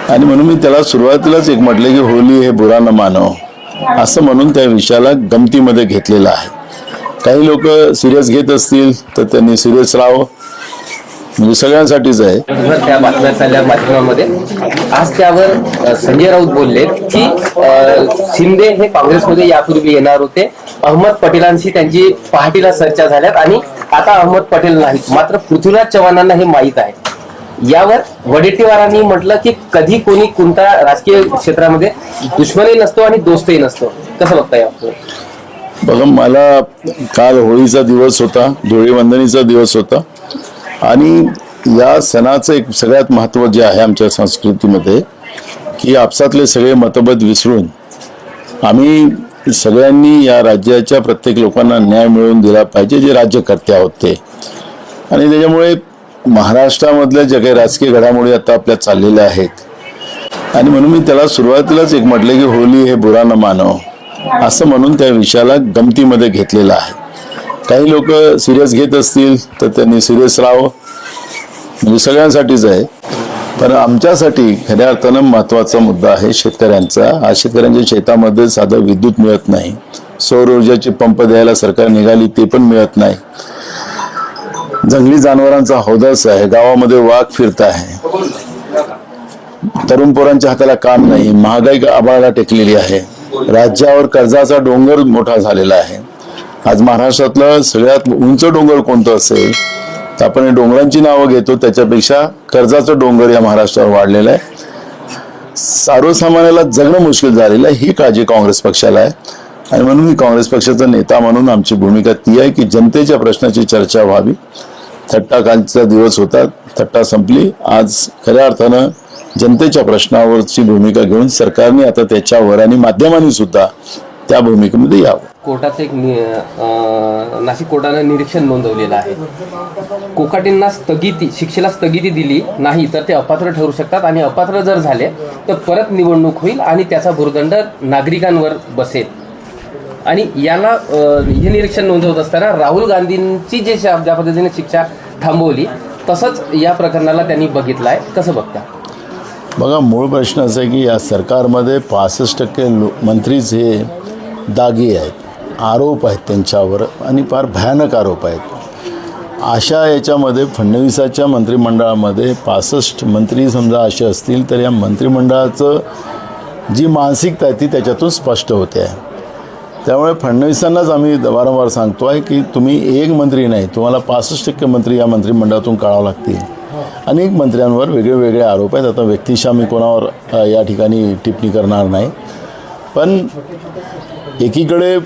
आणि म्हणून मी त्याला सुरुवातीलाच एक म्हटले की होली हे बुरा न मानो असं म्हणून त्या विषयाला गमतीमध्ये घेतलेलं आहे। काही लोक सिरियस घेत असतील तर त्यांनी सिरियस राहावं, म्हणजे सगळ्यांसाठीच आहे। त्या बातम्या चालल्या माध्यमांमध्ये आज त्यावर संजय राऊत बोलले की शिंदे हे काँग्रेसमध्ये यापूर्वी येणार होते, अहमद पटेलांशी त्यांची पहाटीला चर्चा झाल्यात आणि आता अहमद पटेल नाहीत, मात्र पृथ्वीराज चव्हाणांना हे माहीत आहे। यावर वडेट्टीवारांनी म्हटलं की कधी कोणी कोणता राजकीय क्षेत्रामध्ये दुश्मनही नसतो आणि दोस्तही नसतो, कसं बघताय आपण? बघा, मला काल होळीचा दिवस होता, धुळीवंदनीचा दिवस होता आणि या सणाचं एक सगळ्यात महत्त्व जे आहे आमच्या संस्कृतीमध्ये की आपसातले सगळे मतभेद विसरून आम्ही सगळ्यांनी या राज्याच्या प्रत्येक लोकांना न्याय मिळवून दिला पाहिजे, जे राज्यकर्ते आहोत ते। आणि त्याच्यामुळे महाराष्ट्रामधल्या ज्या काही राजकीय घडामोडी आता आपल्या चाललेल्या आहेत आणि म्हणून मी त्याला सुरुवातीलाच एक म्हटले की होली हे बुरा न मानो असं म्हणून त्या विषयाला गमतीमध्ये घेतलेलं आहे। काही लोक सिरियस घेत असतील तर त्यांनी सिरियस राहावं, म्हणजे सगळ्यांसाठीच आहे। पण आमच्यासाठी खऱ्या अर्थानं महत्त्वाचा मुद्दा आहे शेतकऱ्यांचा। आज शेतकऱ्यांच्या शेतामध्ये साधं विद्युत मिळत नाही, सौर ऊर्जाचे पंप द्यायला सरकार निघाली ते पण मिळत नाही, जंगली जनावरांचा हौदास आहे, गावामध्ये वाघ फिरत आहे, तरुण पोरांच्या हाताला काम नाही, महागाई आभाळाला टेकलेली आहे, राज्यावर कर्जाचा डोंगर मोठा झालेला आहे। आज महाराष्ट्रातलं सगळ्यात उंच डोंगर कोणतं असेल तर आपण डोंगरांची नावं घेतो, त्याच्यापेक्षा कर्जाचं डोंगर या महाराष्ट्रावर वाढलेलं आहे। सर्वसामान्याला जगणं मुश्किल झालेलं आहे, ही काळजी काँग्रेस पक्षाला आहे। आणि म्हणून मी काँग्रेस पक्षाचा नेता म्हणून आमची भूमिका ती आहे की जनतेच्या प्रश्नाची चर्चा व्हावी। थट्टा कालचा दिवस होता, थट्टा संपली, आज खऱ्या अर्थानं जनतेच्या प्रश्नावरची भूमिका घेऊन सरकारने आता त्याच्यावर आणि माध्यमांनी सुद्धा त्या भूमिकेमध्ये यावं। कोर्टाचं एक नाशिक कोर्टानं निरीक्षण नोंदवलेलं आहे, कोकाटेंना शिक्षेला स्थगिती दिली नाही तर ते अपात्र ठरू शकतात आणि अपात्र जर झाले तर परत निवडणूक होईल आणि त्याचा भुर्दंड नागरिकांवर बसेल। आणि याला हे निरीक्षण नोंदवत असताना राहुल गांधींची जे ज्या पद्धतीने शिक्षा थांबवली तसंच या प्रकरणाला त्यांनी बघितलंय, कसं बघता? बघा, मूळ प्रश्न असा आहे की या सरकारमध्ये 65% मंत्रीच हे दागी आहेत, आरोप आहेत त्यांच्यावर आणि फार भयानक आरोप आहेत। अशा याच्यामध्ये फडणवीसाच्या मंत्रिमंडळामध्ये 65 मंत्री समजा असे असतील तर या मंत्रिमंडळाचं जी मानसिकता आहे ती त्याच्यातून स्पष्ट होते आहे। त्यामुळे फडणवीसांनाच आम्ही वारंवार सांगतो आहे की तुम्ही एक मंत्री नाही, तुम्हाला 65% मंत्री या मंत्रिमंडळातून काढावं लागतील। अनेक मंत्र्यांवर वेगळे वेगळे आरोप आहेत। आता व्यक्तिशः मी कोणावर या ठिकाणी टिप्पणी करणार नाही, पण एकीकडे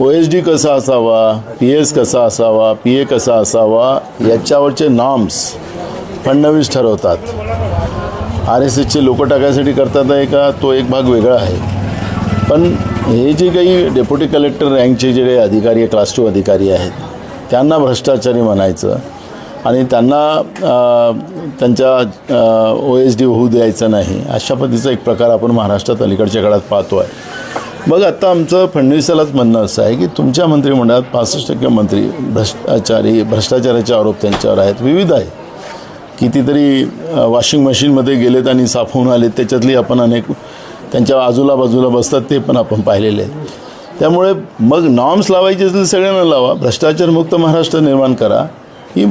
OSD कसा असावा, PS कसा असावा, PA कसा असावा याच्यावरचे नॉर्म्स फडणवीस ठरवतात। RSSचे लोक टाकायसाठी करतात आहे का, तो एक भाग वेगळा आहे। पण हे जे काही डेप्युटी कलेक्टर रँकचे जे काही अधिकारी आहे, क्लास 2 अधिकारी आहेत, त्यांना भ्रष्टाचारी म्हणायचं आणि त्यांना त्यांच्या OSD होऊ द्यायचं नाही, अशा पद्धतीचा एक प्रकार आपण महाराष्ट्रात अलीकडच्या काळात पाहतो आहे। मग आता आमचं फडणवीसालाच म्हणणं असं आहे की तुमच्या मंत्रिमंडळात 65% मंत्री भ्रष्टाचाराचे आरोप त्यांच्यावर आहेत, विविध आहे। कितीतरी वॉशिंग मशीनमध्ये गेलेत आणि साफ होऊन आलेत, त्याच्यातली आपण अनेक त्यांच्या बाजूला बसतात ते पण आपण पाहिलेले आहेत। त्यामुळे मग नॉर्म्स लावायचे असेल सगळ्यांना लावा, भ्रष्टाचारमुक्त महाराष्ट्र निर्माण करा, ही